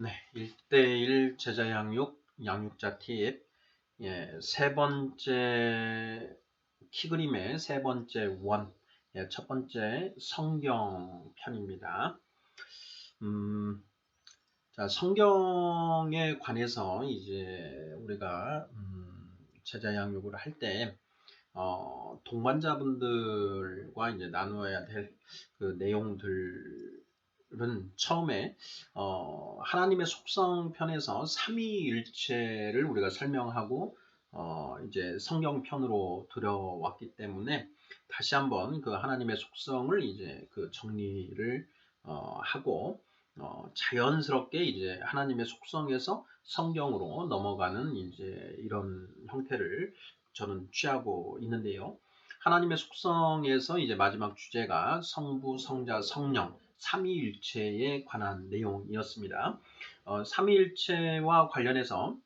네, 1대1 제자 양육, 양육자 팁. 세 번째 키 그림의 세 번째 원. 첫 번째 성경 편입니다. 자, 성경에 관해서 이제 우리가 제자 양육을 할 때, 동반자분들과 이제 나누어야 될 그 내용들은 처음에 하나님의 속성 편에서 삼위일체를 우리가 설명하고 이제 성경 편으로 들어왔기 때문에 다시 한번 그 하나님의 속성을 이제 그 정리를 하고 자연스럽게 이제 하나님의 속성에서 성경으로 넘어가는 이제 이런 형태를 저는 취하고 있는데요. 하나님의 속성에서 이제 마지막 주제가 성부, 성자, 성령, 삼위일체에 관한 내용이었습니다. 삼위일체와 관련해서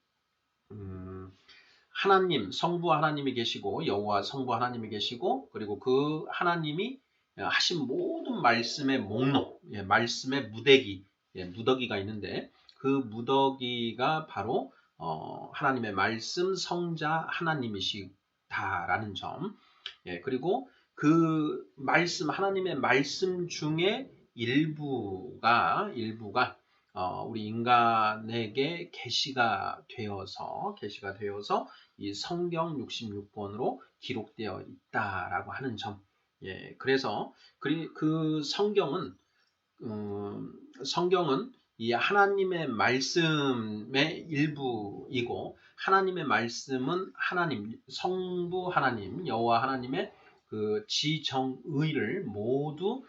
하나님, 성부 하나님이 계시고 여호와 성부 하나님이 계시고 그리고 그 하나님이 하신 모든 말씀의 목록, 말씀의 무더기, 무더기가 있는데 그 무더기가 바로 하나님의 말씀 성자 하나님이시다라는 점. 그리고 그 말씀 하나님의 말씀 중에 일부가 우리 인간에게 계시가 되어서 이 성경 66권으로 기록되어 있다라고 하는 점. 그래서 그 성경은 이 하나님의 말씀의 일부이고 하나님의 말씀은 하나님, 성부 하나님, 여호와 하나님의 그 지정의를 모두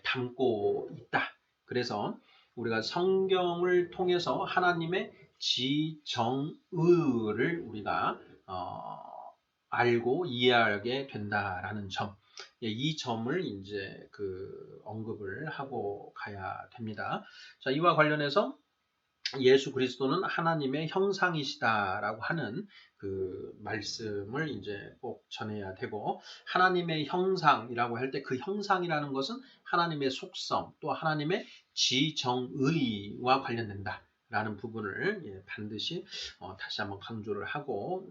담고 있다. 그래서 우리가 성경을 통해서 하나님의 지정의를 우리가 알고 이해하게 된다라는 점. 이 점을 이제 그 언급을 하고 가야 됩니다. 자, 이와 관련해서 예수 그리스도는 하나님의 형상이시다라고 하는 그 말씀을 이제 꼭 전해야 되고, 하나님의 형상이라고 할 때 그 형상이라는 것은 하나님의 속성 또 하나님의 지정의와 관련된다라는 부분을 반드시 다시 한번 강조를 하고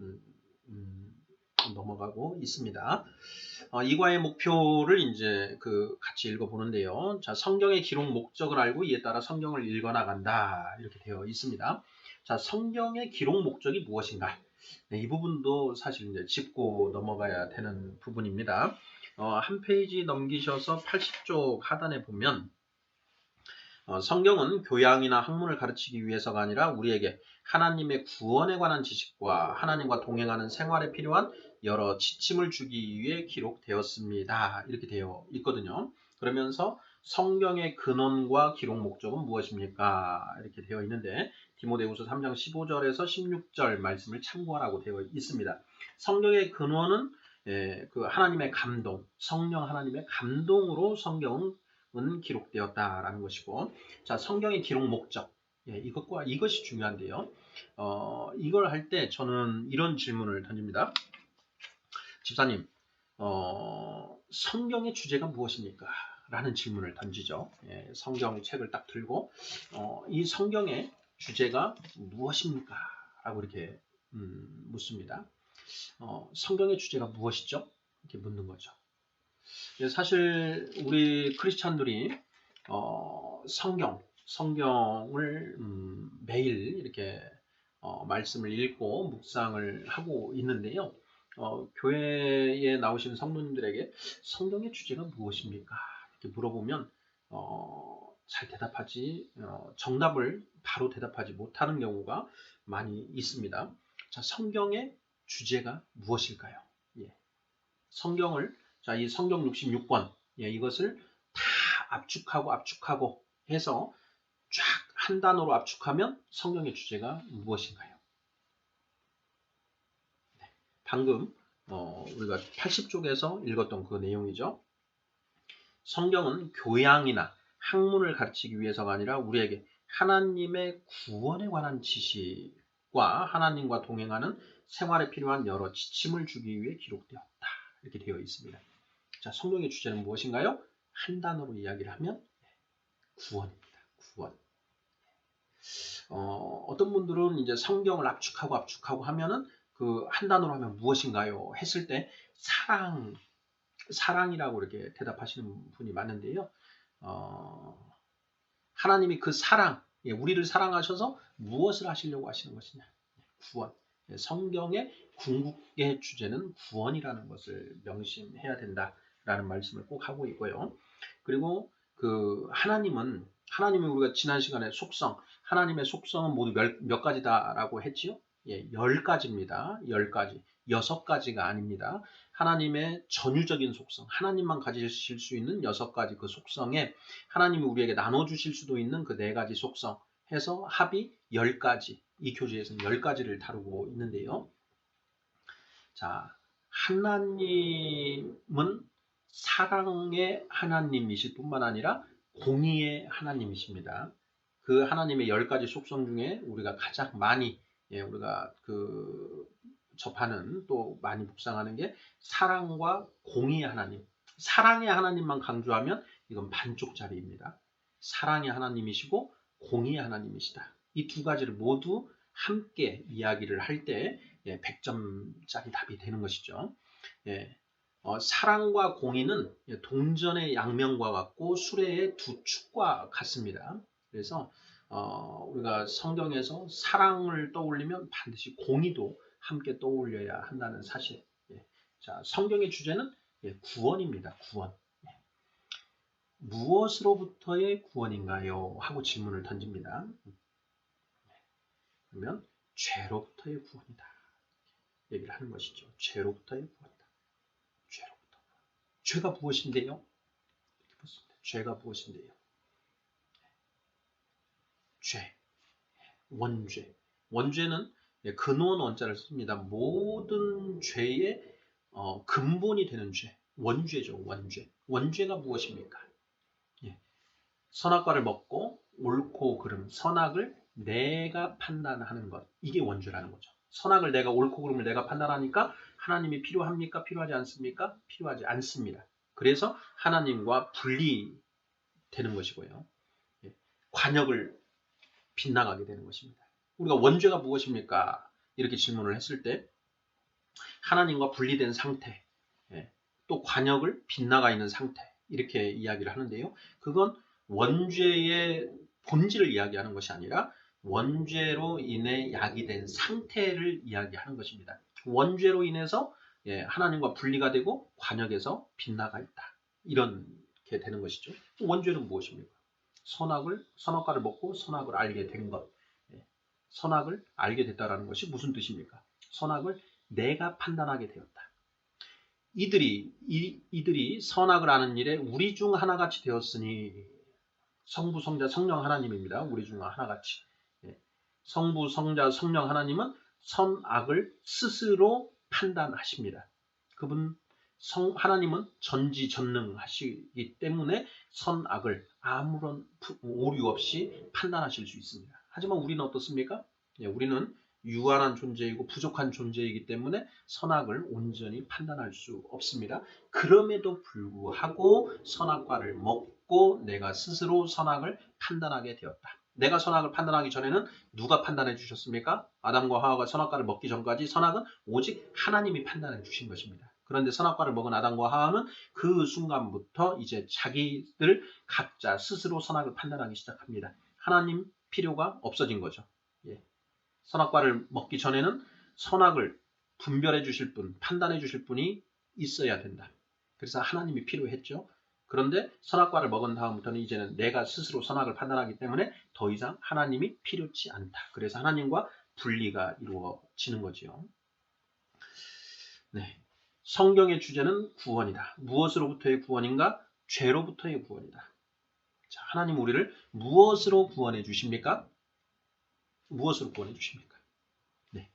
넘어가고 있습니다. 이과의 목표를 이제 그 같이 읽어보는데요. 자, 성경의 기록 목적을 알고 이에 따라 성경을 읽어나간다 이렇게 되어 있습니다. 자, 성경의 기록 목적이 무엇인가? 네, 이 부분도 사실 이제 짚고 넘어가야 되는 부분입니다. 한 페이지 넘기셔서 80쪽 하단에 보면 성경은 교양이나 학문을 가르치기 위해서가 아니라 우리에게 하나님의 구원에 관한 지식과 하나님과 동행하는 생활에 필요한 여러 지침을 주기 위해 기록되었습니다. 이렇게 되어 있거든요. 그러면서 성경의 근원과 기록 목적은 무엇입니까? 이렇게 되어 있는데 디모데후서 3장 15절에서 16절 말씀을 참고하라고 되어 있습니다. 성경의 근원은 그 하나님의 감동, 성령 하나님의 감동으로 성경은 기록되었다라는 것이고, 자, 성경의 기록 목적, 이것이 중요한데요. 이걸 할 때 저는 이런 질문을 던집니다. 집사님, 성경의 주제가 무엇입니까? 라는 질문을 던지죠. 성경 책을 딱 들고 이 성경의 주제가 무엇입니까? 라고 이렇게 묻습니다. 성경의 주제가 무엇이죠? 이렇게 묻는 거죠. 사실 우리 크리스찬들이 성경을 매일 이렇게 말씀을 읽고 묵상을 하고 있는데요. 교회에 나오시는 성도님들에게 성경의 주제가 무엇입니까? 이렇게 물어보면 잘 대답하지 정답을 바로 대답하지 못하는 경우가 많이 있습니다. 자, 성경의 주제가 무엇일까요? 성경을 이 성경 66권 이것을 다 압축하고 해서 쫙 한 단어로 압축하면 성경의 주제가 무엇인가요? 방금 우리가 80쪽에서 읽었던 그 내용이죠. 성경은 교양이나 학문을 가르치기 위해서가 아니라 우리에게 하나님의 구원에 관한 지식과 하나님과 동행하는 생활에 필요한 여러 지침을 주기 위해 기록되었다. 이렇게 되어 있습니다. 자, 성경의 주제는 무엇인가요? 한 단어로 이야기를 하면 구원입니다. 구원. 어떤 분들은 이제 성경을 압축하고 하면은 그 한 단어로 하면 무엇인가요? 했을 때 사랑이라고 이렇게 대답하시는 분이 많은데요. 하나님이 그 사랑, 우리를 사랑하셔서 무엇을 하시려고 하시는 것이냐? 구원. 성경의 궁극의 주제는 구원이라는 것을 명심해야 된다라는 말씀을 꼭 하고 있고요. 그리고 그 하나님이 우리가 지난 시간에 하나님의 속성은 모두 몇 가지다라고 했지요? 10가지입니다. 10가지. 6가지가 아닙니다. 하나님의 전유적인 속성, 하나님만 가지실 수 있는 6가지 그 속성에 하나님이 우리에게 나눠주실 수도 있는 그 4가지 속성 해서 합이 10가지, 이 교재에서는 10가지를 다루고 있는데요. 자, 하나님은 사랑의 하나님이실 뿐만 아니라 공의의 하나님이십니다. 그 하나님의 10가지 속성 중에 우리가 가장 많이 우리가 접하는 또 많이 묵상하는 게 사랑과 공의의 하나님. 사랑의 하나님만 강조하면 이건 반쪽짜리입니다. 사랑의 하나님이시고 공의의 하나님이시다. 이 2가지를 모두 함께 이야기를 할 때 100점짜리 답이 되는 것이죠. 사랑과 공의는 동전의 양면과 같고 수레의 2축과 같습니다. 그래서 우리가 성경에서 사랑을 떠올리면 반드시 공의도 함께 떠올려야 한다는 사실. 자, 성경의 주제는 구원입니다. 구원. 무엇으로부터의 구원인가요? 하고 질문을 던집니다. 그러면 죄로부터의 구원이다. 얘기를 하는 것이죠. 죄로부터의 구원이다. 죄로부터. 죄가 무엇인데요? 이렇게 묻습니다. 죄가 무엇인데요? 죄. 원죄. 원죄는 근원 원자를 씁니다. 모든 죄의 근본이 되는 죄. 원죄죠. 원죄. 원죄가 무엇입니까? 선악과를 먹고 옳고 그름, 선악을 내가 판단하는 것. 이게 원죄라는 거죠. 선악을 내가 옳고 그름을 내가 판단하니까 하나님이 필요합니까? 필요하지 않습니까? 필요하지 않습니다. 그래서 하나님과 분리되는 것이고요. 관역을 빗나가게 되는 것입니다. 우리가 원죄가 무엇입니까? 이렇게 질문을 했을 때 하나님과 분리된 상태, 또 관역을 빗나가 있는 상태 이렇게 이야기를 하는데요. 그건 원죄의 본질을 이야기하는 것이 아니라 원죄로 인해 야기된 상태를 이야기하는 것입니다. 원죄로 인해서 하나님과 분리가 되고 관역에서 빗나가 있다. 이렇게 되는 것이죠. 원죄는 무엇입니까? 선악과를 먹고 선악을 알게 된 것. 선악을 알게 됐다라는 것이 무슨 뜻입니까? 선악을 내가 판단하게 되었다. 이들이 선악을 아는 일에 우리 중 하나같이 되었으니 성부, 성자, 성령 하나님입니다. 우리 중 하나같이. 성부, 성자, 성령 하나님은 선악을 스스로 판단하십니다. 하나님은 전지전능하시기 때문에 선악을 아무런 오류 없이 판단하실 수 있습니다. 하지만 우리는 어떻습니까? 우리는 유한한 존재이고 부족한 존재이기 때문에 선악을 온전히 판단할 수 없습니다. 그럼에도 불구하고 선악과를 먹고 내가 스스로 선악을 판단하게 되었다. 내가 선악을 판단하기 전에는 누가 판단해 주셨습니까? 아담과 하와가 선악과를 먹기 전까지 선악은 오직 하나님이 판단해 주신 것입니다. 그런데 선악과를 먹은 아담과 하와는 그 순간부터 이제 자기들 각자 스스로 선악을 판단하기 시작합니다. 하나님 필요가 없어진 거죠. 선악과를 먹기 전에는 선악을 분별해 주실 분, 판단해 주실 분이 있어야 된다. 그래서 하나님이 필요했죠. 그런데 선악과를 먹은 다음부터는 이제는 내가 스스로 선악을 판단하기 때문에 더 이상 하나님이 필요치 않다. 그래서 하나님과 분리가 이루어지는 거지요. 네. 성경의 주제는 구원이다. 무엇으로부터의 구원인가? 죄로부터의 구원이다. 자, 하나님 우리를 무엇으로 구원해 주십니까? 무엇으로 구원해 주십니까? 네.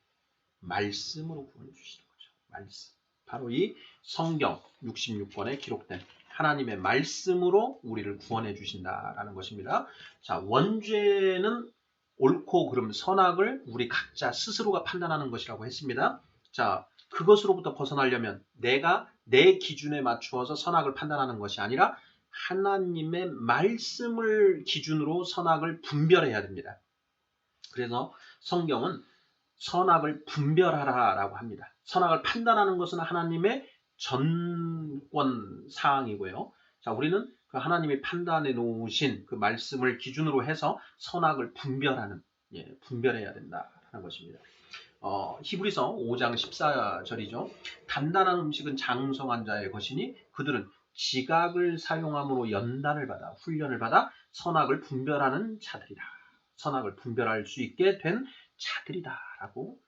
말씀으로 구원해 주시는 거죠. 말씀. 바로 이 성경 66권에 기록된 하나님의 말씀으로 우리를 구원해 주신다라는 것입니다. 자, 원죄는 옳고 그름 선악을 우리 각자 스스로가 판단하는 것이라고 했습니다. 자, 그것으로부터 벗어나려면 내가 내 기준에 맞추어서 선악을 판단하는 것이 아니라 하나님의 말씀을 기준으로 선악을 분별해야 됩니다. 그래서 성경은 선악을 분별하라라고 합니다. 선악을 판단하는 것은 하나님의 전권 사항이고요. 자, 우리는 그 하나님이 판단해 놓으신 그 말씀을 기준으로 해서 선악을 분별하는, 분별해야 된다는 것입니다. 히브리서 5장 14절이죠. 단단한 음식은 장성한 자의 것이니 그들은 지각을 사용함으로 연단을 받아 훈련을 받아 선악을 분별하는 자들이다. 선악을 분별할 수 있게 된 자들이다라고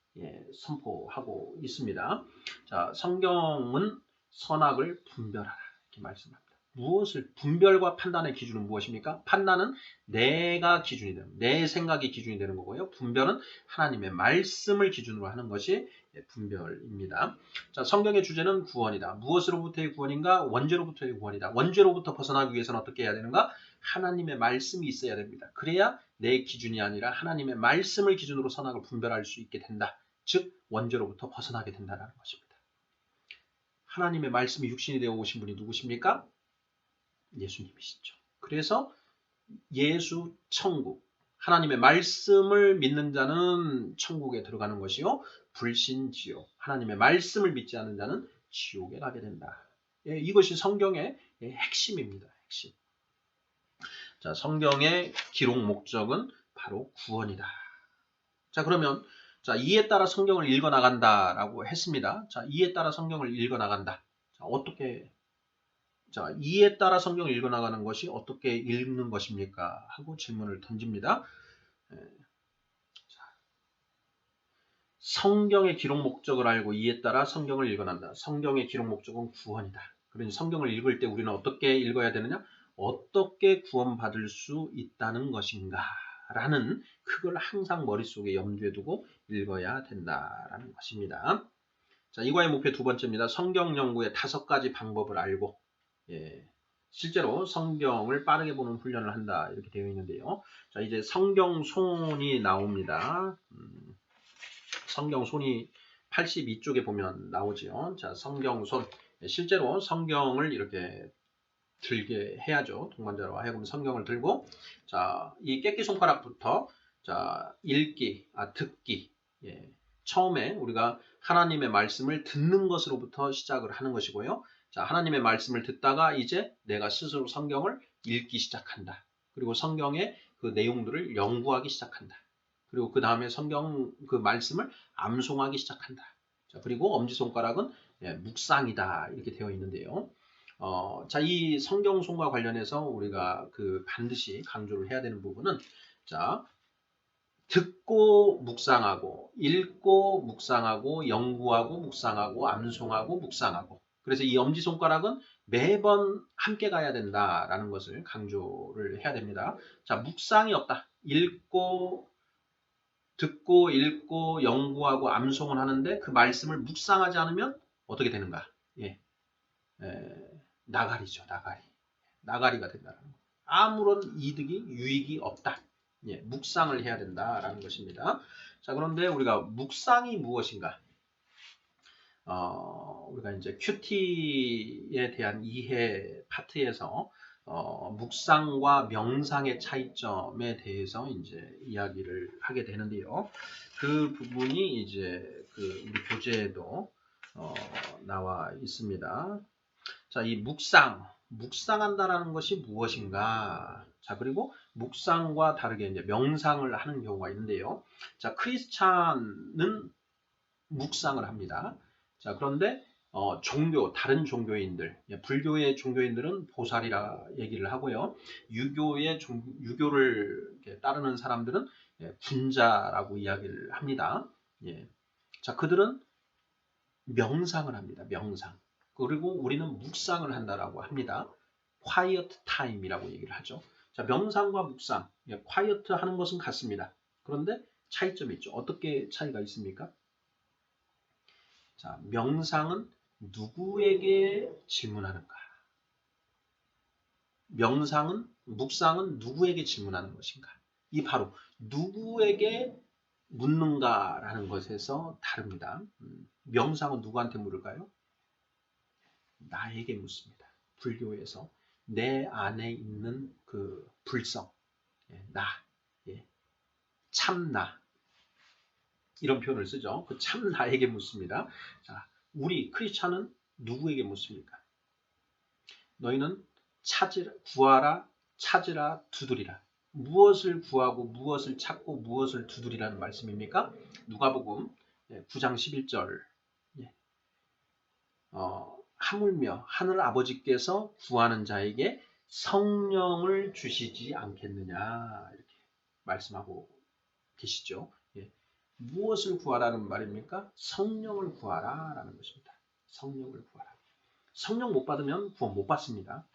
선포하고 있습니다. 자, 성경은 선악을 분별하라 이렇게 말씀합니다. 무엇을 분별과 판단의 기준은 무엇입니까? 판단은 내가 기준이 되는, 내 생각이 기준이 되는 거고요. 분별은 하나님의 말씀을 기준으로 하는 것이 분별입니다. 자, 성경의 주제는 구원이다. 무엇으로부터의 구원인가? 원죄로부터의 구원이다. 원죄로부터 벗어나기 위해서는 어떻게 해야 되는가? 하나님의 말씀이 있어야 됩니다. 그래야 내 기준이 아니라 하나님의 말씀을 기준으로 선악을 분별할 수 있게 된다. 즉 원죄로부터 벗어나게 된다는 것입니다. 하나님의 말씀이 육신이 되어 오신 분이 누구십니까? 예수님이시죠. 그래서 예수 천국, 하나님의 말씀을 믿는 자는 천국에 들어가는 것이요, 불신지옥, 하나님의 말씀을 믿지 않는 자는 지옥에 가게 된다. 이것이 성경의 핵심입니다. 핵심. 자, 성경의 기록 목적은 바로 구원이다. 자, 그러면 자, 이에 따라 성경을 읽어 나간다라고 했습니다. 자, 이에 따라 성경을 읽어 나간다. 자, 어떻게 자, 이에 따라 성경을 읽어 나가는 것이 어떻게 읽는 것입니까? 하고 질문을 던집니다. 성경의 기록 목적을 알고 이에 따라 성경을 읽어난다. 성경의 기록 목적은 구원이다. 그러니 성경을 읽을 때 우리는 어떻게 읽어야 되느냐? 어떻게 구원받을 수 있다는 것인가? 라는 그걸 항상 머릿속에 염두에 두고 읽어야 된다라는 것입니다. 자, 이과의 목표 두 번째입니다. 성경 연구의 5가지 방법을 알고 실제로 성경을 빠르게 보는 훈련을 한다. 이렇게 되어 있는데요. 자, 이제 성경손이 나옵니다. 성경손이 82쪽에 보면 나오지요. 자, 성경손. 실제로 성경을 이렇게 들게 해야죠. 동반자로 하여금 성경을 들고, 자, 이 깨끼 손가락부터, 자, 읽기, 듣기. 처음에 우리가 하나님의 말씀을 듣는 것으로부터 시작을 하는 것이고요. 자, 하나님의 말씀을 듣다가 이제 내가 스스로 성경을 읽기 시작한다. 그리고 성경의 그 내용들을 연구하기 시작한다. 그리고 그 다음에 성경 그 말씀을 암송하기 시작한다. 자, 그리고 엄지손가락은 묵상이다. 이렇게 되어 있는데요. 자, 이 성경송과 관련해서 우리가 그 반드시 강조를 해야 되는 부분은, 자, 듣고 묵상하고, 읽고 묵상하고, 연구하고 묵상하고, 암송하고 묵상하고. 그래서 이 엄지손가락은 매번 함께 가야 된다라는 것을 강조를 해야 됩니다. 자, 묵상이 없다. 듣고, 읽고, 연구하고, 암송을 하는데 그 말씀을 묵상하지 않으면 어떻게 되는가? 나가리죠, 나가리. 나가리가 된다는 거. 아무런 이득이, 유익이 없다. 묵상을 해야 된다라는 것입니다. 자, 그런데 우리가 묵상이 무엇인가? 우리가 이제 큐티에 대한 이해 파트에서 묵상과 명상의 차이점에 대해서 이제 이야기를 하게 되는데요. 그 부분이 이제 그 우리 교재에도 나와 있습니다. 자, 이 묵상한다라는 것이 무엇인가? 자, 그리고 묵상과 다르게 이제 명상을 하는 경우가 있는데요. 자, 크리스찬은 묵상을 합니다. 자, 그런데 다른 종교인들, 불교의 종교인들은 보살이라 얘기를 하고요. 유교를 따르는 사람들은 군자라고 이야기를 합니다. 자, 그들은 명상을 합니다. 명상. 그리고 우리는 묵상을 한다라고 합니다. quiet time이라고 얘기를 하죠. 자, 명상과 묵상, quiet 하는 것은 같습니다. 그런데 차이점이 있죠. 어떻게 차이가 있습니까? 자, 명상은 누구에게 질문하는가? 묵상은 누구에게 질문하는 것인가? 이 바로 누구에게 묻는가라는 것에서 다릅니다. 명상은 누구한테 물을까요? 나에게 묻습니다. 불교에서 내 안에 있는 그 불성, 나, 참나 이런 표현을 쓰죠. 그 참나에게 묻습니다. 자, 우리 크리스찬은 누구에게 묻습니까? 너희는 구하라, 찾으라, 두드리라. 무엇을 구하고 무엇을 찾고 무엇을 두드리라는 말씀입니까? 누가복음 9장 11절. 하물며 하늘 아버지께서 구하는 자에게 성령을 주시지 않겠느냐 이렇게 말씀하고 계시죠. 무엇을 구하라는 말입니까? 성령을 구하라라는 것입니다. 성령을 구하라. 성령 못 받으면 구원 못 받습니다.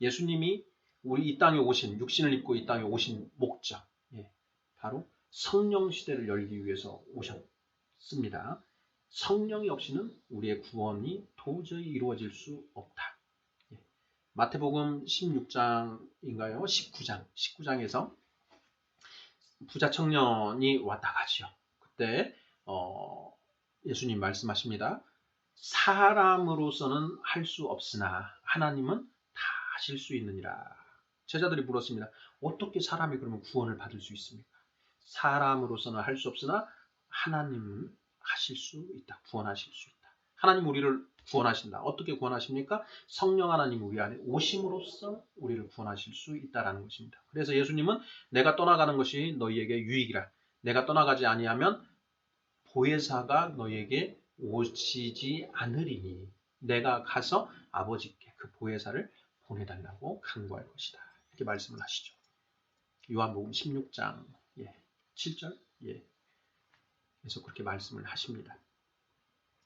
예수님이 우리 이 땅에 오신 육신을 입고 이 땅에 오신 목적, 바로 성령 시대를 열기 위해서 오셨습니다. 성령이 없이는 우리의 구원이 도저히 이루어질 수 없다. 마태복음 16장인가요? 19장에서 부자 청년이 왔다 가지요. 그때 예수님 말씀하십니다. 사람으로서는 할 수 없으나 하나님은 다 하실 수 있느니라. 제자들이 물었습니다. 어떻게 사람이 그러면 구원을 받을 수 있습니까? 사람으로서는 할 수 없으나 하나님은 하실 수 있다. 구원하실 수 있다. 하나님 우리를 구원하신다. 어떻게 구원하십니까? 성령 하나님 우리 안에 오심으로써 우리를 구원하실 수 있다라는 것입니다. 그래서 예수님은 내가 떠나가는 것이 너희에게 유익이라. 내가 떠나가지 아니하면 보혜사가 너희에게 오시지 않으리니 내가 가서 아버지께 그 보혜사를 보내달라고 간구할 것이다. 이렇게 말씀을 하시죠. 요한복음 16장 7절 그래서 그렇게 말씀을 하십니다.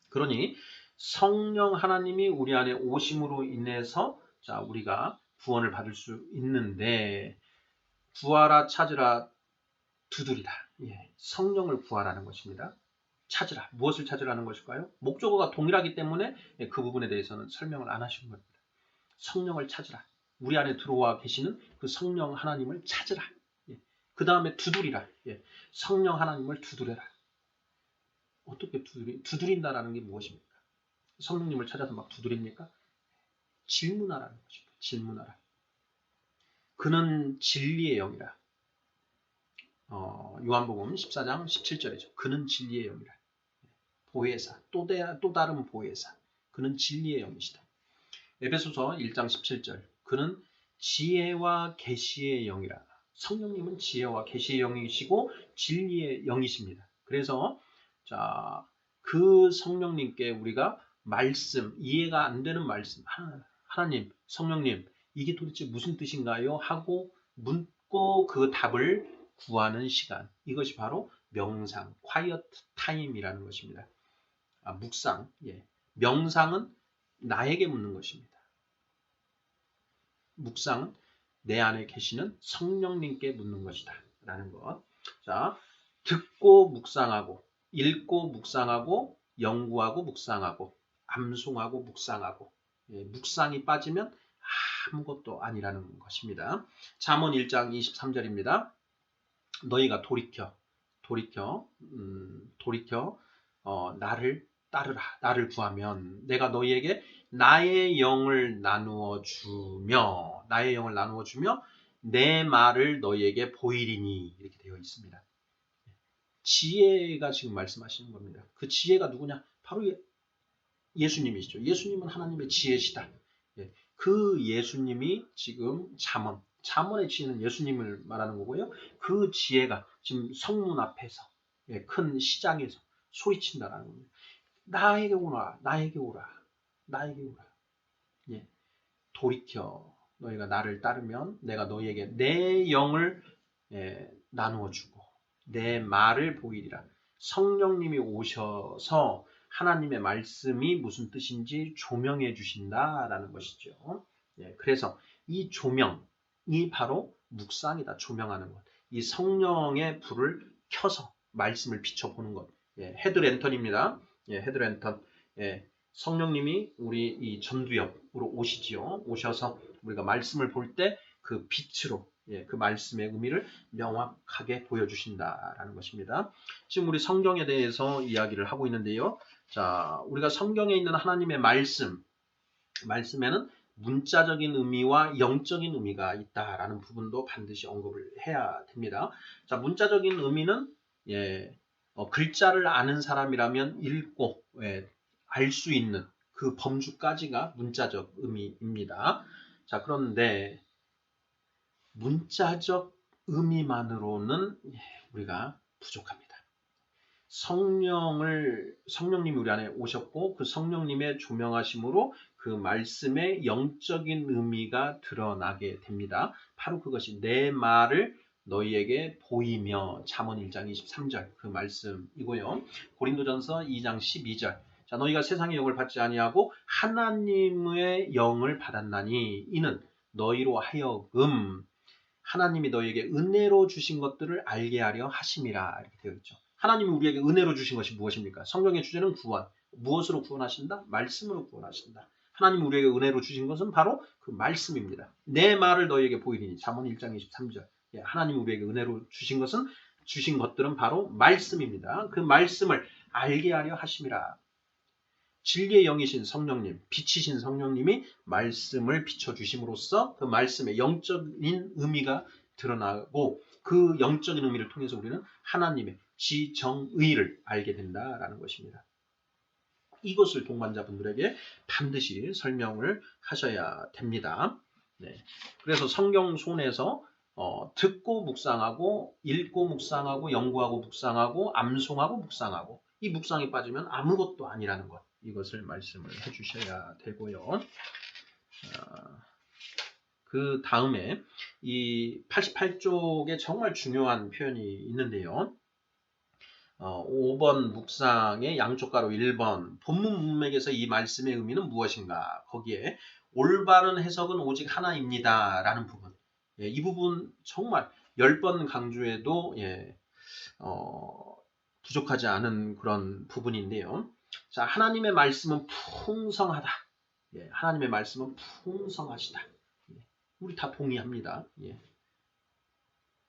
그러니 성령 하나님이 우리 안에 오심으로 인해서 자 우리가 구원을 받을 수 있는데 구하라 찾으라 두드리라. 성령을 구하라는 것입니다. 찾으라. 무엇을 찾으라는 것일까요? 목적어가 동일하기 때문에 그 부분에 대해서는 설명을 안 하시는 겁니다. 성령을 찾으라. 우리 안에 들어와 계시는 그 성령 하나님을 찾으라. 그 다음에 두드리라. 성령 하나님을 두드려라. 어떻게 두드린다라는 게 무엇입니까? 성령님을 찾아서 막 두드립니까? 질문하라는 것입니다. 질문하라. 그는 진리의 영이라. 요한복음 14장 17절이죠. 그는 진리의 영이라. 보혜사, 또 다른 보혜사. 그는 진리의 영이시다. 에베소서 1장 17절. 그는 지혜와 계시의 영이라. 성령님은 지혜와 계시의 영이시고 진리의 영이십니다. 그래서 자, 그 성령님께 우리가 말씀, 이해가 안 되는 말씀, 하나님, 성령님, 이게 도대체 무슨 뜻인가요? 하고 묻고 그 답을 구하는 시간. 이것이 바로 명상, quiet time이라는 것입니다. 묵상, 명상은 나에게 묻는 것입니다. 묵상은 내 안에 계시는 성령님께 묻는 것이다. 라는 것. 자, 듣고 묵상하고, 읽고 묵상하고, 연구하고 묵상하고, 암송하고 묵상하고, 묵상이 빠지면 아무것도 아니라는 것입니다. 잠언 1장 23절입니다. 너희가 돌이켜 나를 따르라. 나를 구하면 내가 너희에게 나의 영을 나누어 주며 내 말을 너희에게 보이리니 이렇게 되어 있습니다. 지혜가 지금 말씀하시는 겁니다. 그 지혜가 누구냐? 바로 예수님이시죠. 예수님은 하나님의 지혜시다. 그 예수님이 지금 잠언의 지혜는 예수님을 말하는 거고요. 그 지혜가 지금 성문 앞에서 큰 시장에서 소리친다라는 겁니다. 나에게 오라. 돌이켜 너희가 나를 따르면 내가 너희에게 내 영을 나누어 주고 내 말을 보이리라. 성령님이 오셔서 하나님의 말씀이 무슨 뜻인지 조명해 주신다라는 것이죠. 그래서 이 조명이 바로 묵상이다. 조명하는 것. 이 성령의 불을 켜서 말씀을 비춰보는 것. 헤드랜턴입니다. 헤드랜턴. 성령님이 우리 이 전두엽으로 오시지요. 오셔서 우리가 말씀을 볼 때 그 빛으로 그 말씀의 의미를 명확하게 보여주신다라는 것입니다. 지금 우리 성경에 대해서 이야기를 하고 있는데요. 자, 우리가 성경에 있는 하나님의 말씀에는 문자적인 의미와 영적인 의미가 있다라는 부분도 반드시 언급을 해야 됩니다. 자, 문자적인 의미는 글자를 아는 사람이라면 읽고 알 수 있는 그 범주까지가 문자적 의미입니다. 자, 그런데 문자적 의미만으로는 우리가 부족합니다. 성령님이 우리 안에 오셨고 그 성령님의 조명하심으로 그 말씀의 영적인 의미가 드러나게 됩니다. 바로 그것이 내 말을 너희에게 보이며 잠언 1장 23절 그 말씀이고요. 고린도전서 2장 12절 자, 너희가 세상의 영을 받지 아니하고 하나님의 영을 받았나니 이는 너희로 하여금 하나님이 너희에게 은혜로 주신 것들을 알게 하려 하심이라 이렇게 되어 있죠. 하나님이 우리에게 은혜로 주신 것이 무엇입니까? 성경의 주제는 구원. 무엇으로 구원하신다? 말씀으로 구원하신다. 하나님이 우리에게 은혜로 주신 것은 바로 그 말씀입니다. 내 말을 너희에게 보이리니 잠언 1장 23절 하나님이 우리에게 은혜로 주신 것들은 바로 말씀입니다. 그 말씀을 알게 하려 하심이라. 진리의 영이신 성령님, 빛이신 성령님이 말씀을 비춰주심으로써 그 말씀의 영적인 의미가 드러나고 그 영적인 의미를 통해서 우리는 하나님의 지정의를 알게 된다라는 것입니다. 이것을 동반자분들에게 반드시 설명을 하셔야 됩니다. 네. 그래서 성경 손에서 듣고 묵상하고 읽고 묵상하고 연구하고 묵상하고 암송하고 묵상하고 이 묵상에 빠지면 아무것도 아니라는 것. 이것을 말씀을 해주셔야 되고요. 그 다음에 이 88쪽에 정말 중요한 표현이 있는데요. 5번 묵상의 양쪽 가로 1번 본문 문맥에서 이 말씀의 의미는 무엇인가? 거기에 올바른 해석은 오직 하나입니다. 라는 부분. 이 부분 정말 10번 강조해도 부족하지 않은 그런 부분인데요. 자, 하나님의 말씀은 풍성하다. 하나님의 말씀은 풍성하시다. 우리 다 동의합니다.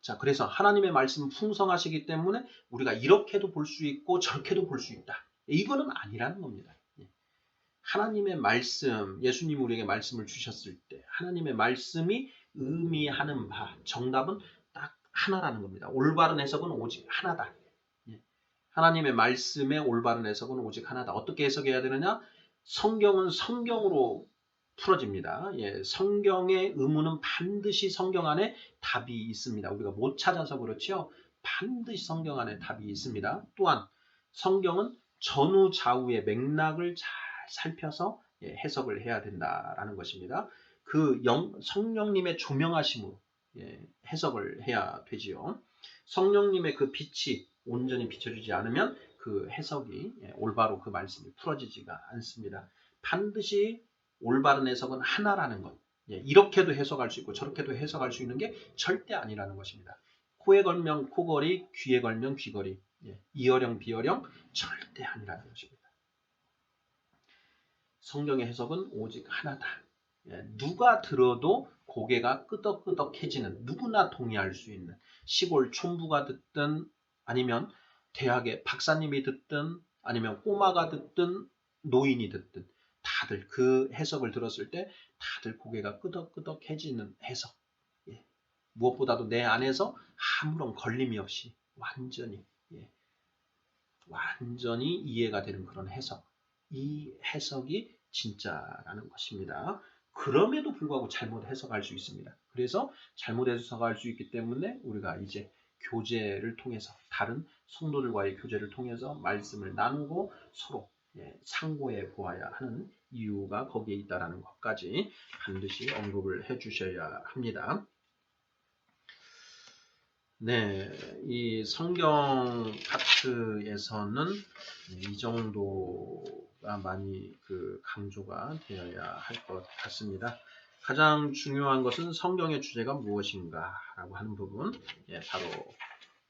자, 그래서 하나님의 말씀은 풍성하시기 때문에 우리가 이렇게도 볼 수 있고 저렇게도 볼 수 있다. 이거는 아니라는 겁니다. 하나님의 말씀, 예수님이 우리에게 말씀을 주셨을 때 하나님의 말씀이 의미하는 바, 정답은 딱 하나라는 겁니다. 올바른 해석은 오직 하나다. 하나님의 말씀의 올바른 해석은 오직 하나다. 어떻게 해석해야 되느냐? 성경은 성경으로 풀어집니다. 성경의 의무는 반드시 성경 안에 답이 있습니다. 우리가 못 찾아서 그렇죠. 반드시 성경 안에 답이 있습니다. 또한 성경은 전후 좌우의 맥락을 잘 살펴서 해석을 해야 된다라는 것입니다. 그 성령님의 조명하심으로 해석을 해야 되지요. 성령님의 그 빛이 온전히 비춰주지 않으면 그 해석이 올바로 그 말씀이 풀어지지가 않습니다. 반드시 올바른 해석은 하나라는 것. 이렇게도 해석할 수 있고 저렇게도 해석할 수 있는 게 절대 아니라는 것입니다. 코에 걸면 코걸이, 귀에 걸면 귀걸이, 이어령 비어령 절대 아니라는 것입니다. 성경의 해석은 오직 하나다. 누가 들어도 고개가 끄덕끄덕해지는 누구나 동의할 수 있는 시골 촌부가 듣든 아니면 대학의 박사님이 듣든 아니면 꼬마가 듣든 노인이 듣든 다들 그 해석을 들었을 때 다들 고개가 끄덕끄덕해지는 해석. 무엇보다도 내 안에서 아무런 걸림이 없이 완전히 이해가 되는 그런 해석. 이 해석이 진짜라는 것입니다. 그럼에도 불구하고 잘못 해석할 수 있습니다. 그래서 잘못 해석할 수 있기 때문에 우리가 이제 교제를 통해서 다른 성도들과의 교제를 통해서 말씀을 나누고 서로 상고해 보아야 하는 이유가 거기에 있다는 것까지 반드시 언급을 해 주셔야 합니다. 네, 이 성경 파트에서는 이 정도가 많이 강조가 되어야 할 것 같습니다. 가장 중요한 것은 성경의 주제가 무엇인가 라고 하는 부분, 바로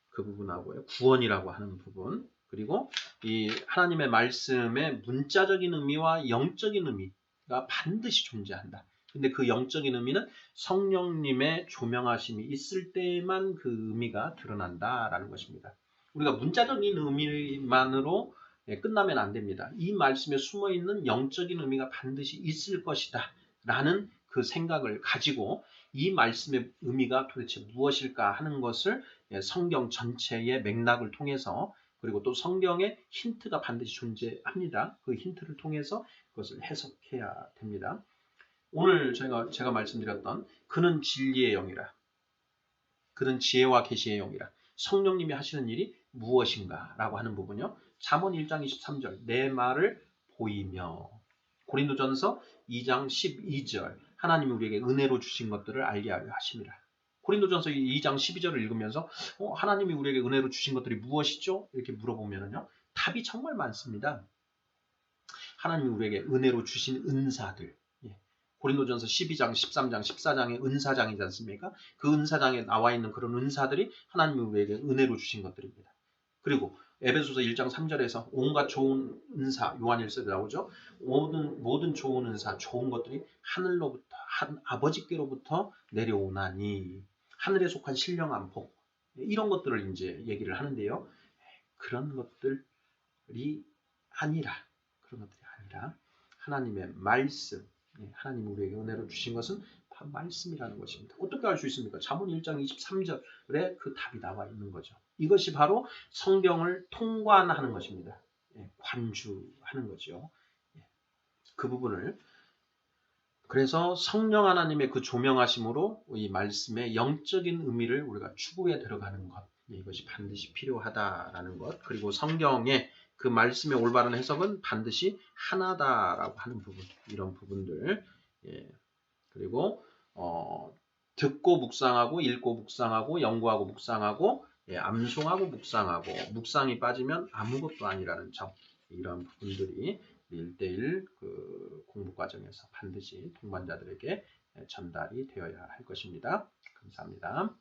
그 부분하고요. 구원이라고 하는 부분, 그리고 이 하나님의 말씀의 문자적인 의미와 영적인 의미가 반드시 존재한다. 근데 그 영적인 의미는 성령님의 조명하심이 있을 때만 그 의미가 드러난다라는 것입니다. 우리가 문자적인 의미만으로 끝나면 안 됩니다. 이 말씀에 숨어있는 영적인 의미가 반드시 있을 것이다. 라는 그 생각을 가지고 이 말씀의 의미가 도대체 무엇일까 하는 것을 성경 전체의 맥락을 통해서 그리고 또 성경에 힌트가 반드시 존재합니다. 그 힌트를 통해서 그것을 해석해야 됩니다. 오늘 제가 말씀드렸던 그는 진리의 영이라 그는 지혜와 계시의 영이라 성령님이 하시는 일이 무엇인가 라고 하는 부분요. 잠언 1장 23절 내 말을 보이며 고린도전서 2장 12절 하나님이 우리에게 은혜로 주신 것들을 알게 하려 하심이라. 고린도전서 2장 12절을 읽으면서 하나님이 우리에게 은혜로 주신 것들이 무엇이죠? 이렇게 물어보면요. 답이 정말 많습니다. 하나님이 우리에게 은혜로 주신 은사들. 고린도전서 12장, 13장, 14장의 은사장이지 않습니까? 그 은사장에 나와 있는 그런 은사들이 하나님이 우리에게 은혜로 주신 것들입니다. 그리고 에베소서 1장 3절에서 온갖 좋은 은사, 요한일서에 나오죠. 모든 좋은 은사, 좋은 것들이 하늘로부터, 아버지께로부터 내려오나니 하늘에 속한 신령한 복 이런 것들을 이제 얘기를 하는데요. 그런 것들이 아니라 하나님의 말씀, 하나님 우리에게 은혜로 주신 것은 바로 말씀이라는 것입니다. 어떻게 알 수 있습니까? 잠언 1장 23절에 그 답이 나와 있는 거죠. 이것이 바로 성경을 통관하는 것입니다. 관주하는 거죠. 그 부분을 그래서 성령 하나님의 그 조명하심으로 이 말씀의 영적인 의미를 우리가 추구해 들어가는 것 이것이 반드시 필요하다라는 것 그리고 성경의 그 말씀의 올바른 해석은 반드시 하나다라고 하는 부분 이런 부분들 그리고 듣고 묵상하고 읽고 묵상하고 연구하고 묵상하고 암송하고 묵상하고 묵상이 빠지면 아무것도 아니라는 점 이런 부분들이 1대1 그 공부 과정에서 반드시 동반자들에게 전달이 되어야 할 것입니다. 감사합니다.